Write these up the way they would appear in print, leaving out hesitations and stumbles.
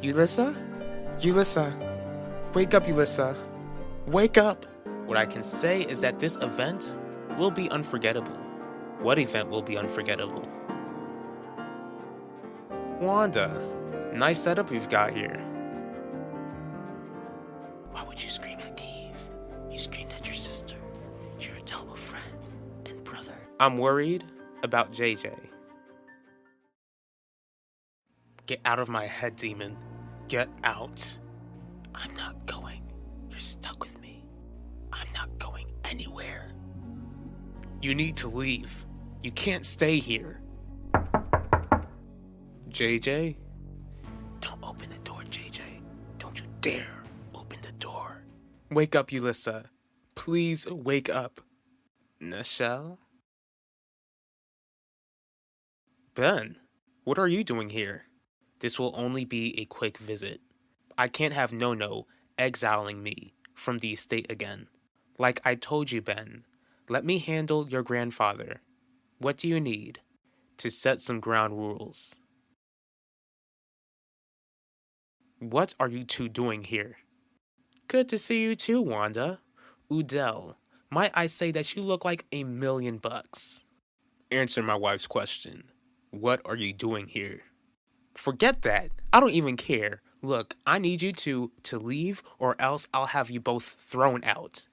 Ulissa? Ulissa. Wake up, Ulissa. Wake up! What I can say is that this event will be unforgettable. What event will be unforgettable? Wanda, nice setup you've got here. Why would you scream at Kiev? You screamed at your sister, your adorable friend and brother. I'm worried about JJ. Get out of my head, demon. Get out. I'm not going. You're stuck with me. I'm not going anywhere. You need to leave. You can't stay here. JJ? Don't open the door, JJ. Don't you dare open the door. Wake up, Ulissa. Please wake up. Nichelle? Ben, what are you doing here? This will only be a quick visit. I can't have No exiling me from the estate again. Like I told you, Ben, let me handle your grandfather. What do you need? To set some ground rules. What are you two doing here? Good to see you too, Wanda. Udell, might I say that you look like $1,000,000? Answer my wife's question. What are you doing here? Forget that. I don't even care. Look, I need you two to leave or else I'll have you both thrown out.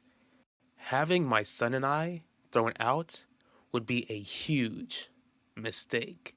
Having my son and I thrown out would be a huge mistake.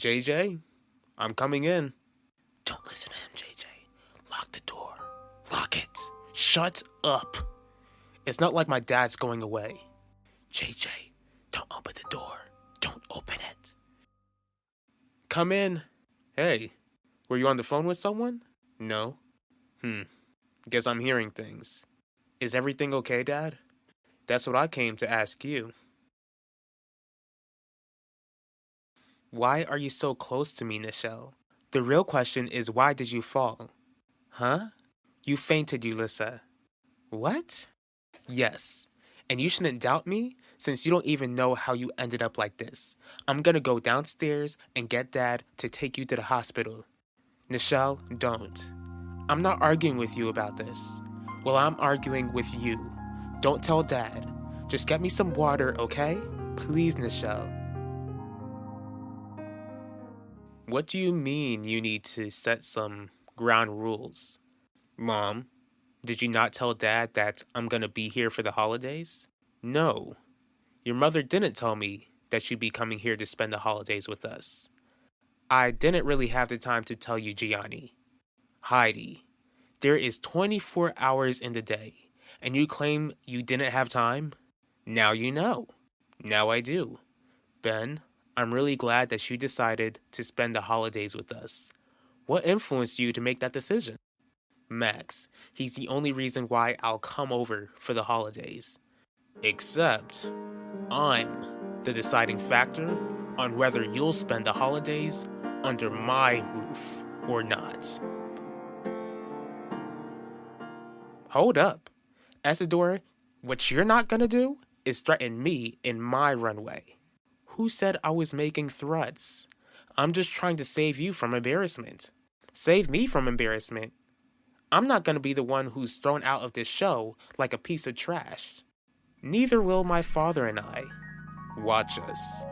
JJ, I'm coming in. Don't listen to him, JJ. Lock the door. Lock it. Shut up. It's not like my dad's going away. JJ, don't open the door. Don't open it. Come in. Hey, were you on the phone with someone? No? Guess I'm hearing things. Is everything okay, Dad? That's what I came to ask you. Why are you so close to me, Nichelle? The real question is why did you fall? Huh? You fainted, Ulissa. What? Yes. And you shouldn't doubt me since you don't even know how you ended up like this. I'm gonna go downstairs and get Dad to take you to the hospital. Nichelle, don't. I'm not arguing with you about this. Well, I'm arguing with you. Don't tell Dad. Just get me some water, okay? Please, Nichelle. What do you mean you need to set some ground rules? Mom, did you not tell Dad that I'm gonna be here for the holidays? No. Your mother didn't tell me that you'd be coming here to spend the holidays with us. I didn't really have the time to tell you, Gianni. Heidi, there is 24 hours in the day, and you claim you didn't have time? Now you know. Now I do. Ben, I'm really glad that you decided to spend the holidays with us. What influenced you to make that decision? Max, he's the only reason why I'll come over for the holidays. Except, I'm the deciding factor on whether you'll spend the holidays under my roof or not. Hold up. Isidore, what you're not gonna do is threaten me in my runway. Who said I was making threats? I'm just trying to save you from embarrassment. Save me from embarrassment? I'm not going to be the one who's thrown out of this show like a piece of trash. Neither will my father and I. Watch us.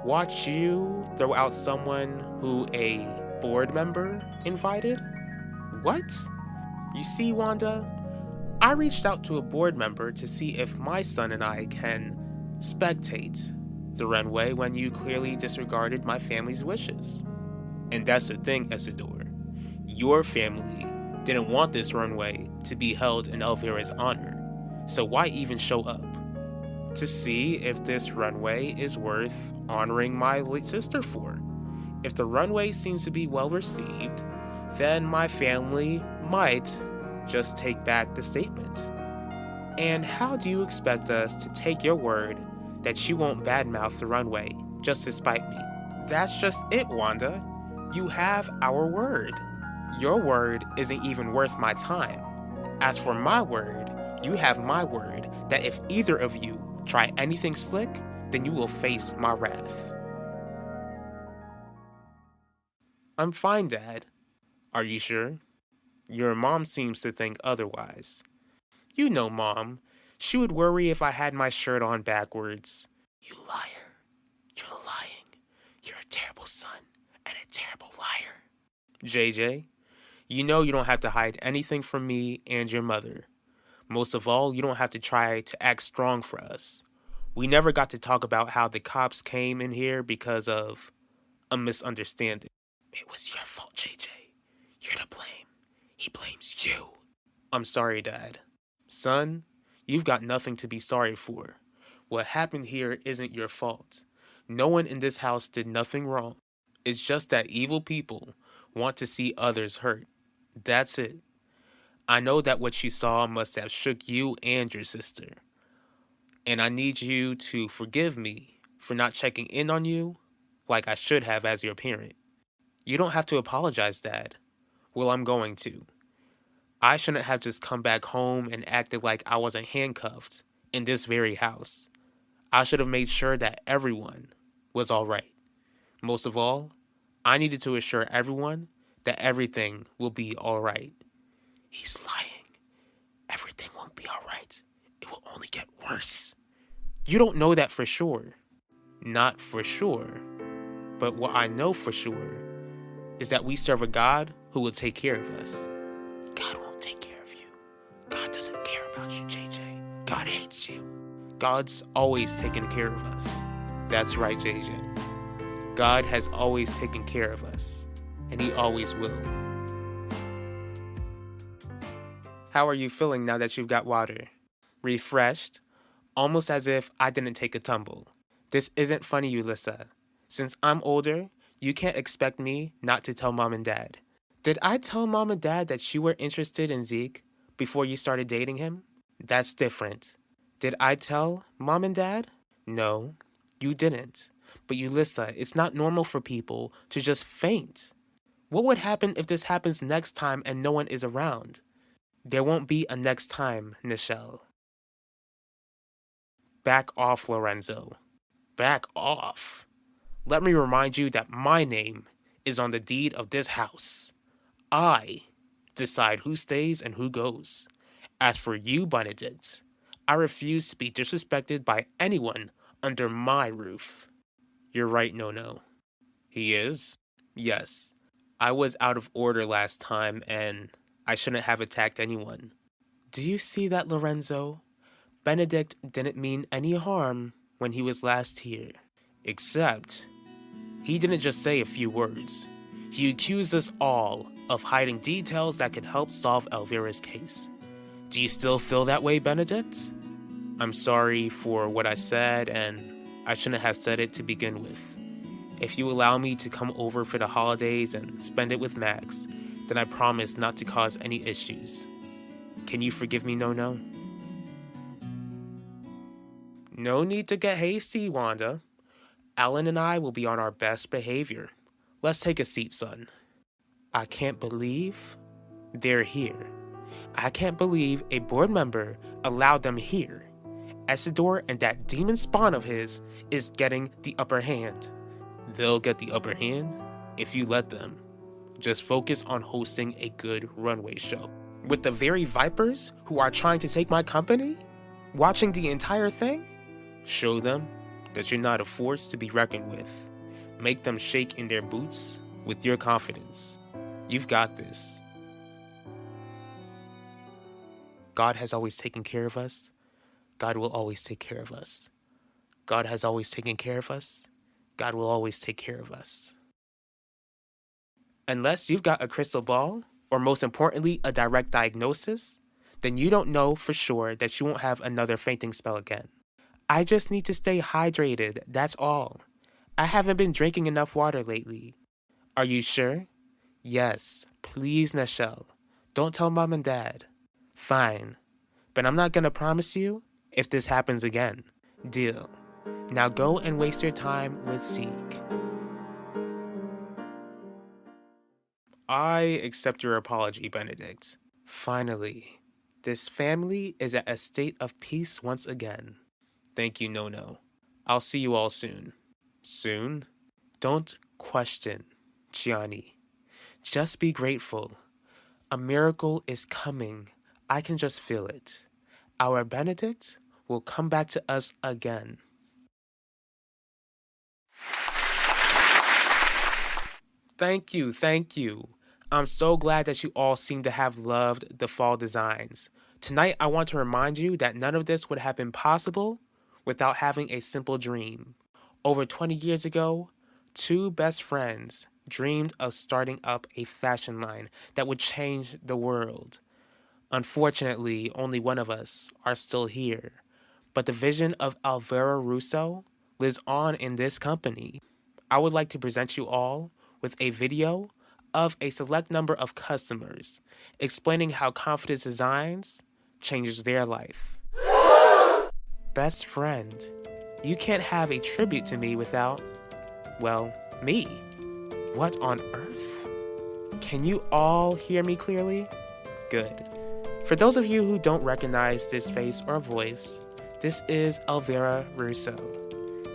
Watch you throw out someone who a board member invited? What? You see, Wanda? I reached out to a board member to see if my son and I can spectate the runway when you clearly disregarded my family's wishes. And that's the thing, Isidore. Your family didn't want this runway to be held in Elvira's honor, so why even show up? To see if this runway is worth honoring my late sister for. If the runway seems to be well received, then my family might just take back the statement. And how do you expect us to take your word that you won't badmouth the runway just to spite me? That's just it, Wanda. You have our word. Your word isn't even worth my time. As for my word, you have my word that if either of you try anything slick, then you will face my wrath. I'm fine, Dad. Are you sure? Your mom seems to think otherwise. You know, Mom. She would worry if I had my shirt on backwards. You liar. You're lying. You're a terrible son and a terrible liar. JJ, you know you don't have to hide anything from me and your mother. Most of all, you don't have to try to act strong for us. We never got to talk about how the cops came in here because of a misunderstanding. It was your fault, JJ. You're to blame. He blames you. I'm sorry, Dad. Son, you've got nothing to be sorry for. What happened here isn't your fault. No one in this house did nothing wrong. It's just that evil people want to see others hurt. That's it. I know that what you saw must have shook you and your sister. And I need you to forgive me for not checking in on you like I should have as your parent. You don't have to apologize, Dad. Well, I'm going to. I shouldn't have just come back home and acted like I wasn't handcuffed in this very house. I should have made sure that everyone was all right. Most of all, I needed to assure everyone that everything will be all right. He's lying. Everything won't be all right. It will only get worse. You don't know that for sure. Not for sure. But what I know for sure is that we serve a God who will take care of us. God won't take care of you. God doesn't care about you, JJ. God hates you. God's always taken care of us. That's right, JJ. God has always taken care of us, and He always will. How are you feeling now that you've got water? Refreshed? Almost as if I didn't take a tumble. This isn't funny, Ulissa. Since I'm older, you can't expect me not to tell Mom and Dad. Did I tell Mom and Dad that you were interested in Zeke before you started dating him? That's different. Did I tell Mom and Dad? No, you didn't. But Ulissa, it's not normal for people to just faint. What would happen if this happens next time and no one is around? There won't be a next time, Nichelle. Back off, Lorenzo. Back off. Let me remind you that my name is on the deed of this house. I decide who stays and who goes. As for you, Benedict, I refuse to be disrespected by anyone under my roof. You're right, No. He is? Yes. I was out of order last time and I shouldn't have attacked anyone. Do you see that, Lorenzo? Benedict didn't mean any harm when he was last here. Except, he didn't just say a few words. He accused us all of hiding details that could help solve Elvira's case. Do you still feel that way, Benedict? I'm sorry for what I said, and I shouldn't have said it to begin with. If you allow me to come over for the holidays and spend it with Max, then I promise not to cause any issues. Can you forgive me, No? No need to get hasty, Wanda. Alan and I will be on our best behavior. Let's take a seat, son. I can't believe they're here. I can't believe a board member allowed them here. Essidor and that demon spawn of his is getting the upper hand. They'll get the upper hand if you let them. Just focus on hosting a good runway show. With the very vipers who are trying to take my company? Watching the entire thing? Show them that you're not a force to be reckoned with. Make them shake in their boots with your confidence. You've got this. God has always taken care of us. God will always take care of us. God has always taken care of us. God will always take care of us. Unless you've got a crystal ball, or most importantly, a direct diagnosis, then you don't know for sure that you won't have another fainting spell again. I just need to stay hydrated, that's all. I haven't been drinking enough water lately. Are you sure? Yes, please, Nichelle. Don't tell Mom and Dad. Fine. But I'm not gonna promise you if this happens again. Deal. Now go and waste your time with Seek. I accept your apology, Benedict. Finally, this family is at a state of peace once again. Thank you, No. I'll see you all soon. Soon? Don't question, Gianni. Just be grateful. A miracle is coming. I can just feel it. Our Benedict will come back to us again. Thank you. I'm so glad that you all seem to have loved the fall designs. Tonight, I want to remind you that none of this would have been possible without having a simple dream. Over 20 years ago, two best friends dreamed of starting up a fashion line that would change the world. Unfortunately, only one of us are still here, but the vision of Alvaro Russo lives on in this company. I would like to present you all with a video of a select number of customers explaining how Confidence Designs changes their life. Best friend, you can't have a tribute to me without, well, me. What on earth? Can you all hear me clearly? Good. For those of you who don't recognize this face or voice, this is Alvaro Russo.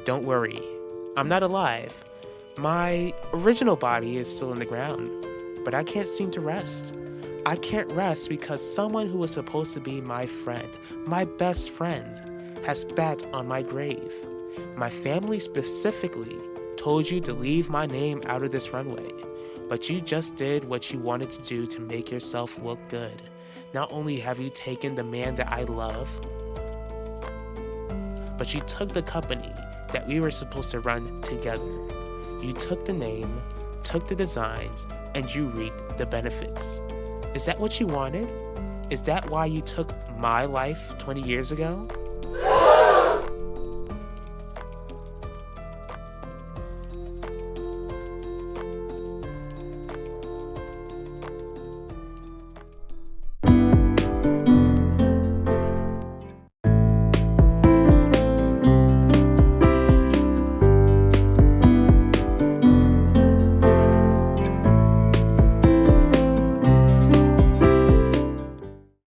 Don't worry, I'm not alive. My original body is still in the ground, but I can't seem to rest. I can't rest because someone who was supposed to be my friend, my best friend, has spat on my grave. My family specifically told you to leave my name out of this runway, but you just did what you wanted to do to make yourself look good. Not only have you taken the man that I love, but you took the company that we were supposed to run together. You took the name, took the designs, and you reaped the benefits. Is that what you wanted? Is that why you took my life 20 years ago?